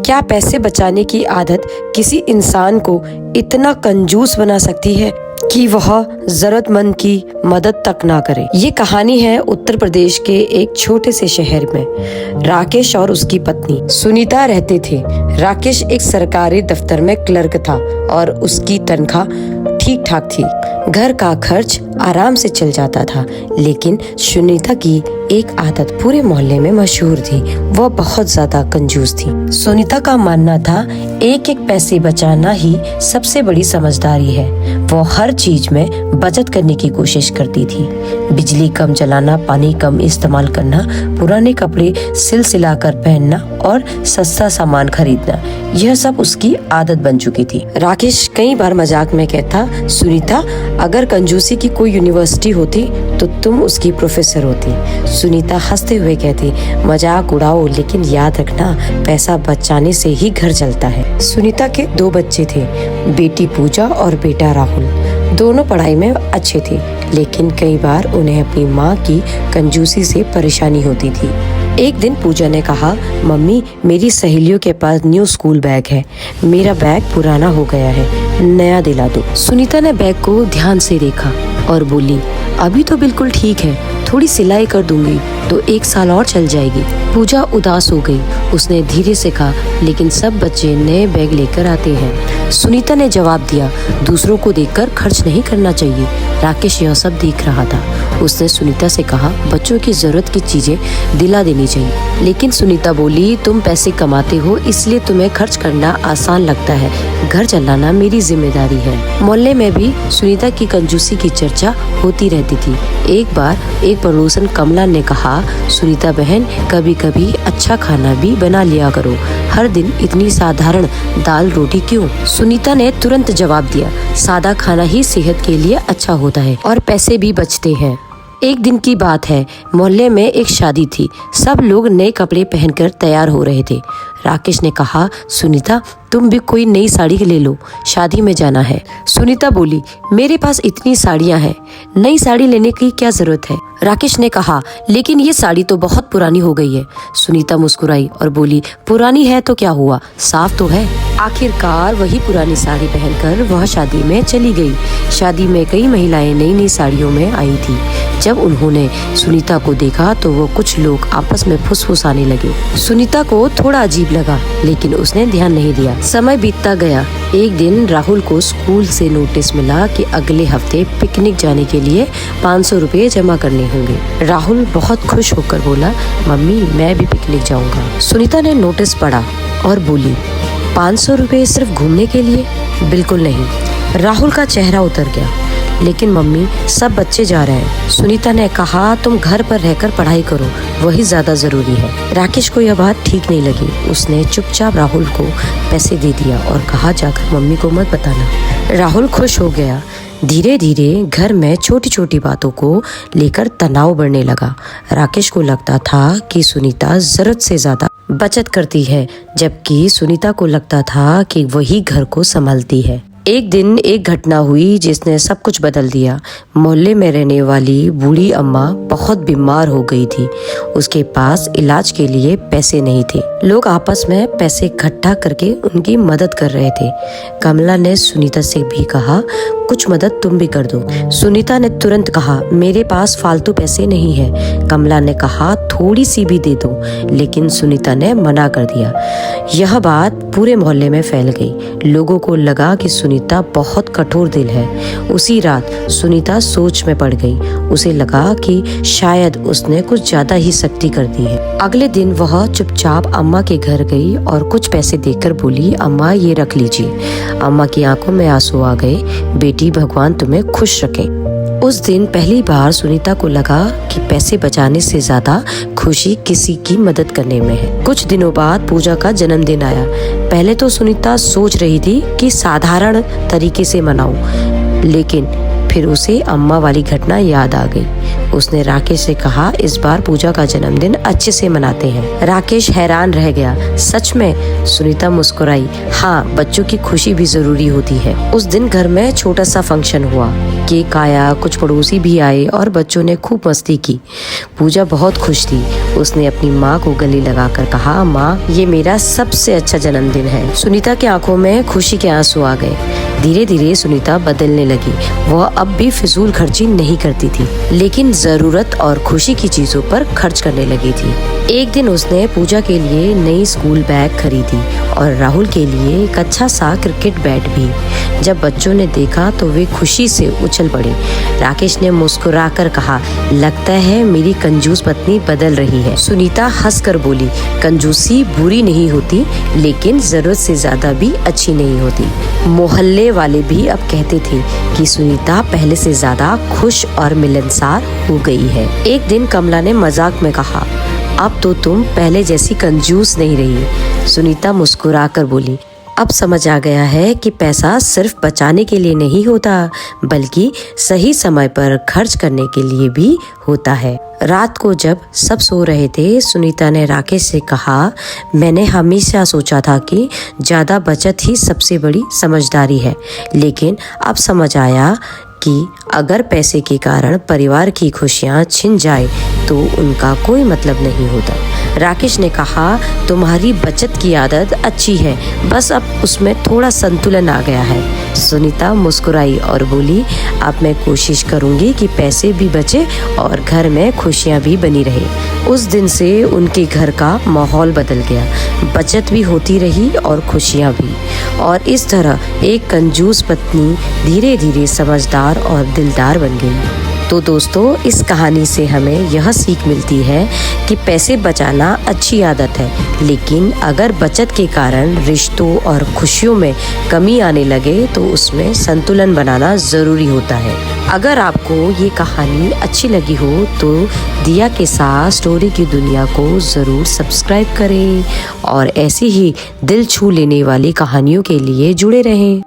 क्या पैसे बचाने की आदत किसी इंसान को इतना कंजूस बना सकती है कि वह जरूरतमंद की मदद तक ना करे। ये कहानी है उत्तर प्रदेश के एक छोटे से शहर में। राकेश और उसकी पत्नी सुनीता रहते थे। राकेश एक सरकारी दफ्तर में क्लर्क था और उसकी तनख्वाह ठीक ठाक थी। घर का खर्च आराम से चल जाता था, लेकिन सुनीता की एक आदत पूरे मोहल्ले में मशहूर थी। वह बहुत ज्यादा कंजूस थी। सुनीता का मानना था एक एक पैसे बचाना ही सबसे बड़ी समझदारी है। वो हर चीज में बचत करने की कोशिश करती थी। बिजली कम जलाना, पानी कम इस्तेमाल करना, पुराने कपड़े सिलसिला कर पहनना और सस्ता सामान खरीदना, यह सब उसकी आदत बन चुकी थी। राकेश कई बार मजाक में कहता, सुनीता अगर कंजूसी की कोई यूनिवर्सिटी होती तो तुम उसकी प्रोफेसर होती। सुनीता हंसते हुए कहती, मजाक उड़ाओ, लेकिन याद रखना पैसा बचाने से ही घर चलता है। सुनीता के 2 बच्चे थे, बेटी पूजा और बेटा राहुल। दोनों पढ़ाई में अच्छे थे, लेकिन कई बार उन्हें अपनी माँ की कंजूसी से परेशानी होती थी। एक दिन पूजा ने कहा, मम्मी मेरी सहेलियों के पास न्यू स्कूल बैग है, मेरा बैग पुराना हो गया है, नया दिला दो। सुनीता ने बैग को ध्यान से देखा और बोली, अभी तो बिल्कुल ठीक है, थोड़ी सिलाई कर दूंगी तो 1 साल और चल जाएगी। पूजा उदास हो गई। उसने धीरे से कहा, लेकिन सब बच्चे नए बैग लेकर आते हैं। सुनीता ने जवाब दिया, दूसरों को देखकर खर्च नहीं करना चाहिए। राकेश यह सब देख रहा था। उसने सुनीता से कहा, बच्चों की जरूरत की चीजें दिला देनी चाहिए। लेकिन सुनीता बोली, तुम पैसे कमाते हो इसलिए तुम्हें खर्च करना आसान लगता है, घर चलाना मेरी जिम्मेदारी है। मोहल्ले में भी सुनीता की कंजूसी की चर्चा होती रहती थी। एक बार एक पड़ोसन कमला ने कहा, सुनीता बहन कभी कभी अच्छा खाना भी बना लिया करो, हर दिन इतनी साधारण दाल रोटी क्यों? सुनीता ने तुरंत जवाब दिया, सादा खाना ही सेहत के लिए अच्छा होता है और पैसे भी बचते हैं। एक दिन की बात है, मोहल्ले में एक शादी थी। सब लोग नए कपड़े पहनकर तैयार हो रहे थे। राकेश ने कहा, सुनीता तुम भी कोई नई साड़ी ले लो, शादी में जाना है। सुनीता बोली, मेरे पास इतनी साड़ियां हैं, नई साड़ी लेने की क्या जरूरत है? राकेश ने कहा, लेकिन ये साड़ी तो बहुत पुरानी हो गई है। सुनीता मुस्कुराई और बोली, पुरानी है तो क्या हुआ, साफ तो है। आखिरकार वही पुरानी साड़ी पहनकर वह शादी में चली गई। शादी में कई महिलाएं नई नई साड़ियों में आई थी। जब उन्होंने सुनीता को देखा तो वो कुछ लोग आपस में फुसफुसाने लगे। सुनीता को थोड़ा अजीब लगा, लेकिन उसने ध्यान नहीं दिया। समय बीतता गया। एक दिन राहुल को स्कूल से नोटिस मिला कि अगले हफ्ते पिकनिक जाने के लिए 500 रुपए जमा करने होंगे। राहुल बहुत खुश होकर बोला, मम्मी मैं भी पिकनिक जाऊंगा। सुनीता ने नोटिस पढ़ा और बोली, 500 रुपए सिर्फ घूमने के लिए? बिल्कुल नहीं। राहुल का चेहरा उतर गया। लेकिन मम्मी सब बच्चे जा रहे हैं। सुनीता ने कहा, तुम घर पर रहकर पढ़ाई करो, वही ज्यादा जरूरी है। राकेश को यह बात ठीक नहीं लगी। उसने चुपचाप राहुल को पैसे दे दिया और कहा, जाकर मम्मी को मत बताना। राहुल खुश हो गया। धीरे धीरे घर में छोटी छोटी बातों को लेकर तनाव बढ़ने लगा। राकेश को लगता था कि सुनीता जरूरत से ज्यादा बचत करती है, जबकि सुनीता को लगता था कि वही घर को संभालती है। एक दिन एक घटना हुई जिसने सब कुछ बदल दिया। मोहल्ले में रहने वाली बूढ़ी अम्मा बहुत बीमार हो गई थी। उसके पास इलाज के लिए पैसे नहीं थे। लोग आपस में पैसे इकट्ठा करके उनकी मदद कर रहे थे। कमला ने सुनीता से भी कहा, कुछ मदद तुम भी कर दो। सुनीता ने तुरंत कहा, मेरे पास फालतू पैसे नहीं है। कमला ने कहा, थोड़ी सी भी दे दो, लेकिन सुनीता ने मना कर दिया। यह बात पूरे मोहल्ले में फैल गई। लोगों को लगा कि सुनीता बहुत कठोर दिल है। उसी रात सुनीता सोच में पड़ गई। उसे लगा कि शायद उसने कुछ ज्यादा ही सख्ती कर दी है। अगले दिन वह चुपचाप अम्मा के घर गई और कुछ पैसे देकर बोली, अम्मा ये रख लीजिए। अम्मा की आंखों में आंसू आ गए। बेटी भगवान तुम्हें खुश रखे। उस दिन पहली बार सुनीता को लगा कि पैसे बचाने से ज्यादा खुशी किसी की मदद करने में है। कुछ दिनों बाद पूजा का जन्मदिन आया। पहले तो सुनीता सोच रही थी कि साधारण तरीके से मनाऊं, लेकिन फिर उसे अम्मा वाली घटना याद आ गई। उसने राकेश से कहा, इस बार पूजा का जन्मदिन अच्छे से मनाते हैं। राकेश हैरान रह गया। सच में? सुनीता मुस्कुराई। हाँ, बच्चों की खुशी भी जरूरी होती है। उस दिन घर में छोटा सा फंक्शन हुआ। केक आया, कुछ पड़ोसी भी आए और बच्चों ने खूब मस्ती की। पूजा बहुत खुश थी। उसने अपनी माँ को गले लगाकर कहा, माँ, ये मेरा सबसे अच्छा जन्मदिन है। सुनीता की आंखों में खुशी के आंसू आ गए। धीरे धीरे सुनीता बदलने लगी। वह अब भी फिजूल खर्ची नहीं करती थी, लेकिन जरूरत और खुशी की चीजों पर खर्च करने लगी थी। एक दिन उसने पूजा के लिए नई स्कूल बैग खरीदी और राहुल के लिए एक अच्छा सा क्रिकेट बैट भी। जब बच्चों ने देखा तो वे खुशी से उछल पड़े। राकेश ने मुस्कुराकर कहा, लगता है मेरी कंजूस पत्नी बदल रही है। सुनीता हंसकर बोली, कंजूसी बुरी नहीं होती, लेकिन जरूरत से ज्यादा भी अच्छी नहीं होती। मोहल्ले वाले भी अब कहते थे कि सुनीता पहले से ज्यादा खुश और मिलनसार हो गई है। एक दिन कमला ने मजाक में कहा, अब तो तुम पहले जैसी कंजूस नहीं रही। सुनीता मुस्कुराकर बोली, अब समझ आ गया है कि पैसा सिर्फ बचाने के लिए नहीं होता, बल्कि सही समय पर खर्च करने के लिए भी होता है। रात को जब सब सो रहे थे, सुनीता ने राकेश से कहा, मैंने हमेशा सोचा था कि ज्यादा बचत ही सबसे बड़ी समझदारी है, लेकिन अब समझ आया कि अगर पैसे के कारण परिवार की खुशियां छिन जाए तो उनका कोई मतलब नहीं होता। राकेश ने कहा, तुम्हारी बचत की आदत अच्छी है, बस अब उसमें थोड़ा संतुलन आ गया है। सुनीता मुस्कुराई और बोली, अब मैं कोशिश करूंगी कि पैसे भी बचे और घर में खुशियां भी बनी रहे। उस दिन से उनके घर का माहौल बदल गया। बचत भी होती रही और खुशियां भी। और इस तरह एक कंजूस पत्नी धीरे धीरे समझदार और दिलदार बन गई। तो दोस्तों, इस कहानी से हमें यह सीख मिलती है कि पैसे बचाना अच्छी आदत है, लेकिन अगर बचत के कारण रिश्तों और खुशियों में कमी आने लगे तो उसमें संतुलन बनाना जरूरी होता है। अगर आपको ये कहानी अच्छी लगी हो तो दिया के साथ स्टोरी की दुनिया को जरूर सब्सक्राइब करें और ऐसी ही दिल छू लेने वाली कहानियों के लिए जुड़े रहें।